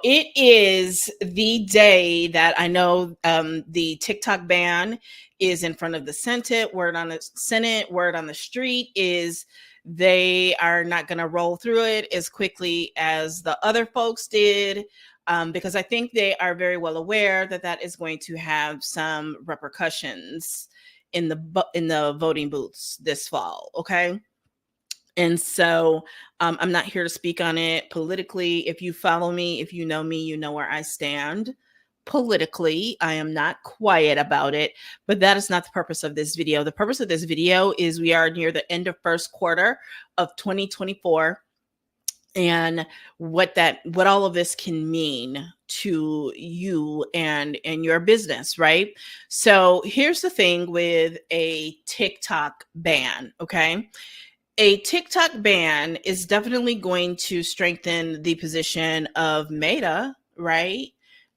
It is the day that I know the TikTok ban is in front of the Senate. Word on the Senate, word on the street is they are not going to roll through it as quickly as the other folks did, because I think they are very well aware that that is going to have some repercussions in the voting booths this fall. Okay. And so I'm not here to speak on it politically. If you follow me, if you know me, you know where I stand politically. I am not quiet about it, but that is not the purpose of this video. The purpose of this video is we are near the end of first quarter of 2024, and what all of this can mean to you and your business, right? So here's the thing with a TikTok ban, okay? A TikTok ban is definitely going to strengthen the position of Meta, right?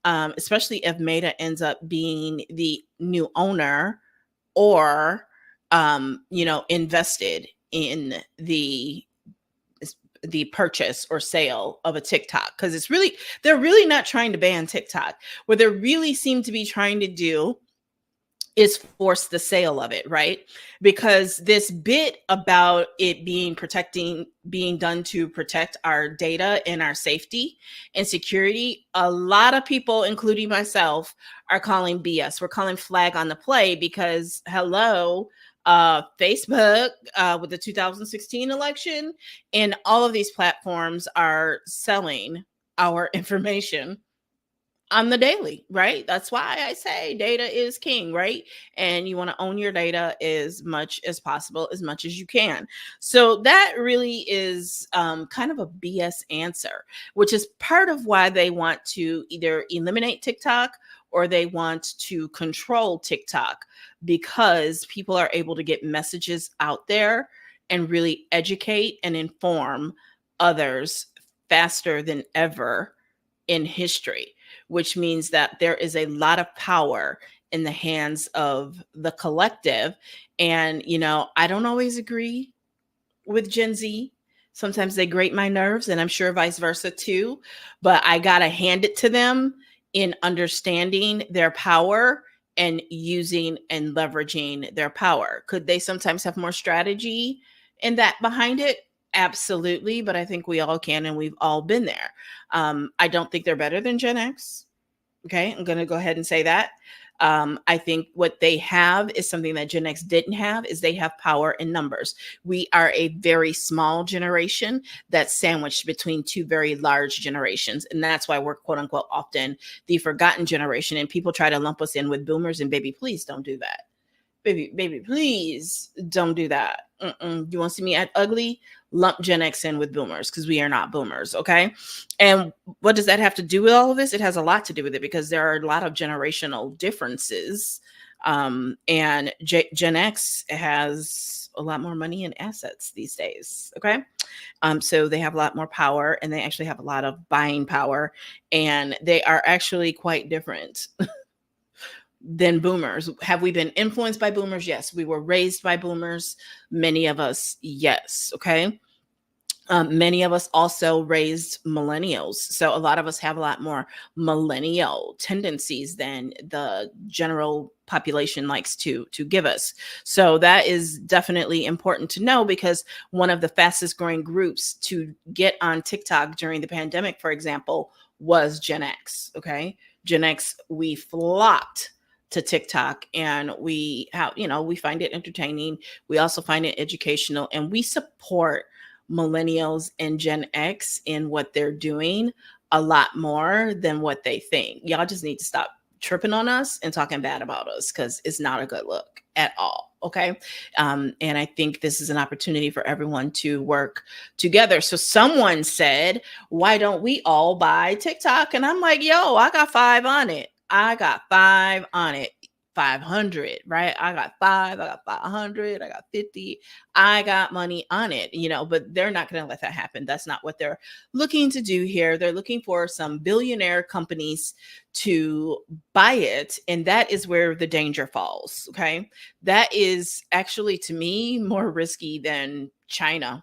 Especially if Meta ends up being the new owner or, invested in the purchase or sale of a TikTok. Because they're really not trying to ban TikTok. What they really seem to be trying to do is force the sale of it, right? Because this bit about it being done to protect our data and our safety and security, a lot of people, including myself, are calling BS. We're calling flag on the play because, hello, Facebook with the 2016 election and all of these platforms are selling our information on the daily, right? That's why I say data is king, right? And you want to own your data as much as possible, as much as you can. So that really is kind of a BS answer, which is part of why they want to either eliminate TikTok or they want to control TikTok, because people are able to get messages out there and really educate and inform others faster than ever in history, which means that there is a lot of power in the hands of the collective. And, I don't always agree with Gen Z. Sometimes they grate my nerves, and I'm sure vice versa too. But I got to hand it to them in understanding their power and using and leveraging their power. Could they sometimes have more strategy in that behind it? Absolutely. But I think we all can, and we've all been there. I don't think they're better than Gen X. Okay, I'm going to go ahead and say that. I think what they have is something that Gen X didn't have, is they have power in numbers. We are a very small generation that's sandwiched between two very large generations. And that's why we're quote unquote often the forgotten generation. And people try to lump us in with boomers, and baby, please don't do that. Baby, please don't do that. You want to see me act ugly? Lump Gen X in with boomers, because we are not boomers, okay? And what does that have to do with all of this? It has a lot to do with it, because there are a lot of generational differences. And Gen X has a lot more money and assets these days, okay? So they have a lot more power, and they actually have a lot of buying power, and they are actually quite different than boomers. Have we been influenced by boomers? Yes. We were raised by boomers. Many of us, yes. Okay. Many of us also raised millennials. So a lot of us have a lot more millennial tendencies than the general population likes to give us. So that is definitely important to know, because one of the fastest growing groups to get on TikTok during the pandemic, for example, was Gen X. Okay. Gen X, we flocked to TikTok, and we find it entertaining. We also find it educational, and we support millennials and Gen X in what they're doing a lot more than what they think. Y'all just need to stop tripping on us and talking bad about us, because it's not a good look at all. Okay. And I think this is an opportunity for everyone to work together. So someone said, why don't we all buy TikTok? And I'm like, yo, I got 5 on it. 500, right? I got 5, I got 500, I got 50. I got money on it, but they're not going to let that happen. That's not what they're looking to do here. They're looking for some billionaire companies to buy it. And that is where the danger falls. Okay. That is actually, to me, more risky than China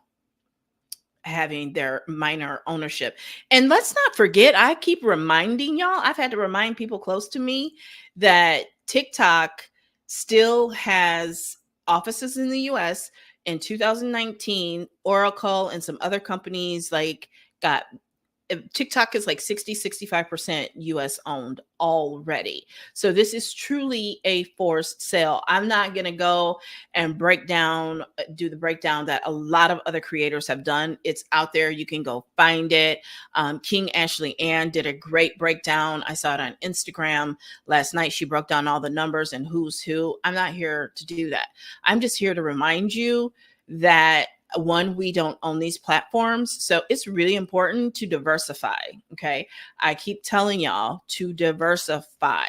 having their minor ownership. And let's not forget, I keep reminding y'all, I've had to remind people close to me that TikTok still has offices in the US. In 2019, Oracle and some other companies like got TikTok is like 65% US owned already. So this is truly a forced sale. I'm not going to go and do the breakdown that a lot of other creators have done. It's out there. You can go find it. King Ashley Ann did a great breakdown. I saw it on Instagram last night. She broke down all the numbers and who's who. I'm not here to do that. I'm just here to remind you that one, we don't own these platforms. So it's really important to diversify. Okay. I keep telling y'all to diversify.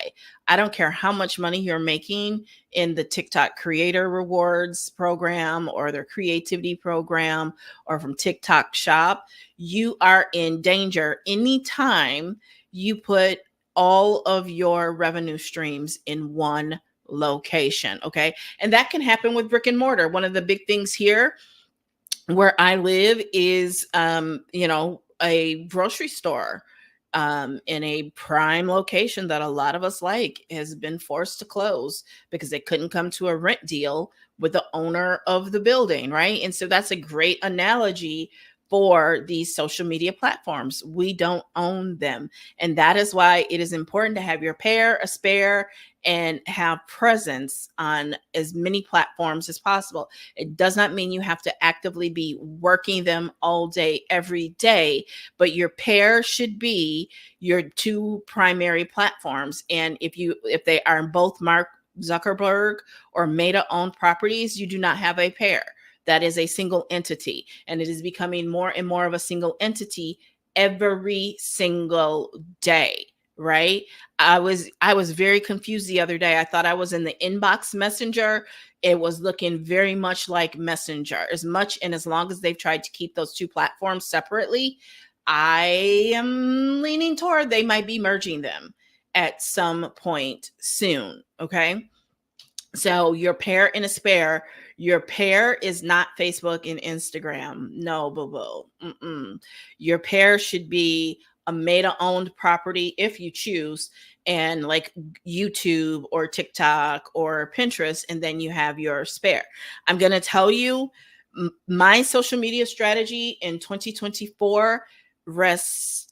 I don't care how much money you're making in the TikTok creator rewards program or their creativity program or from TikTok shop. You are in danger anytime you put all of your revenue streams in one location. Okay. And that can happen with brick and mortar. One of the big things here where I live is, a grocery store in a prime location that a lot of us like has been forced to close because they couldn't come to a rent deal with the owner of the building, right? And so that's a great analogy for these social media platforms. We don't own them. And that is why it is important to have your pair, a spare, and have presence on as many platforms as possible. It does not mean you have to actively be working them all day, every day, but your pair should be your two primary platforms. And if they are both Mark Zuckerberg or Meta owned properties, you do not have a pair. That is a single entity, and it is becoming more and more of a single entity every single day. Right. I was very confused the other day. I thought I was in the inbox messenger. It was looking very much like Messenger. As much and as long as they've tried to keep those two platforms separately, I am leaning toward they might be merging them at some point soon. Okay. So your pair and a spare. Your pair is not Facebook and Instagram. No, boo boo. Your pair should be a Meta owned property if you choose, and like YouTube or TikTok or Pinterest, and then you have your spare. I'm going to tell you my social media strategy in 2024 rests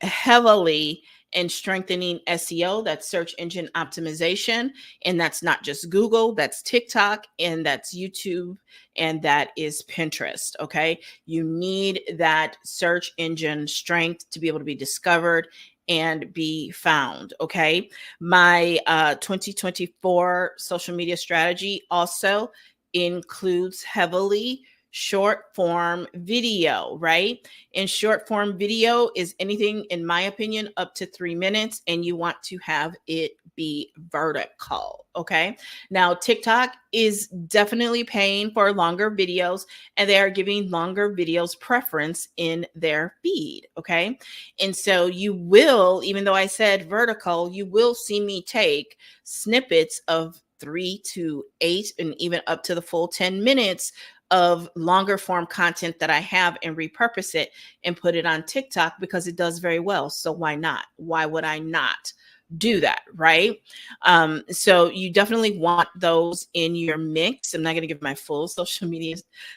heavily in strengthening SEO, that's search engine optimization. And that's not just Google, that's TikTok, and that's YouTube, and that is Pinterest. Okay. You need that search engine strength to be able to be discovered and be found. Okay. My 2024 social media strategy also includes heavily short form video, right? And short form video is anything, in my opinion, up to 3 minutes, and you want to have it be vertical. Okay. Now, TikTok is definitely paying for longer videos, and they are giving longer videos preference in their feed. Okay. And so you will, even though I said vertical, you will see me take snippets of 3 to 8 and even up to the full 10 minutes of longer form content that I have and repurpose it and put it on TikTok because it does very well. So why not? Why would I not do that? Right. So you definitely want those in your mix. I'm not going to give my full social media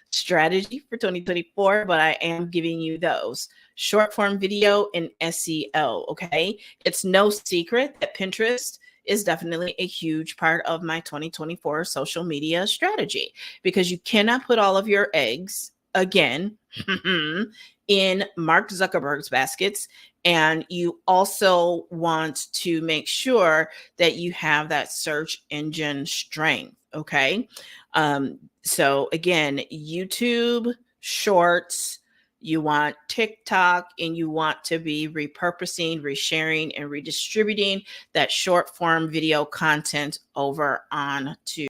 strategy for 2024, but I am giving you those short form video and SEO. Okay. It's no secret that Pinterest is definitely a huge part of my 2024 social media strategy, because you cannot put all of your eggs, again, in Mark Zuckerberg's baskets. And you also want to make sure that you have that search engine strength. Okay. So again, YouTube, Shorts, you want TikTok, and you want to be repurposing, resharing, and redistributing that short form video content over on to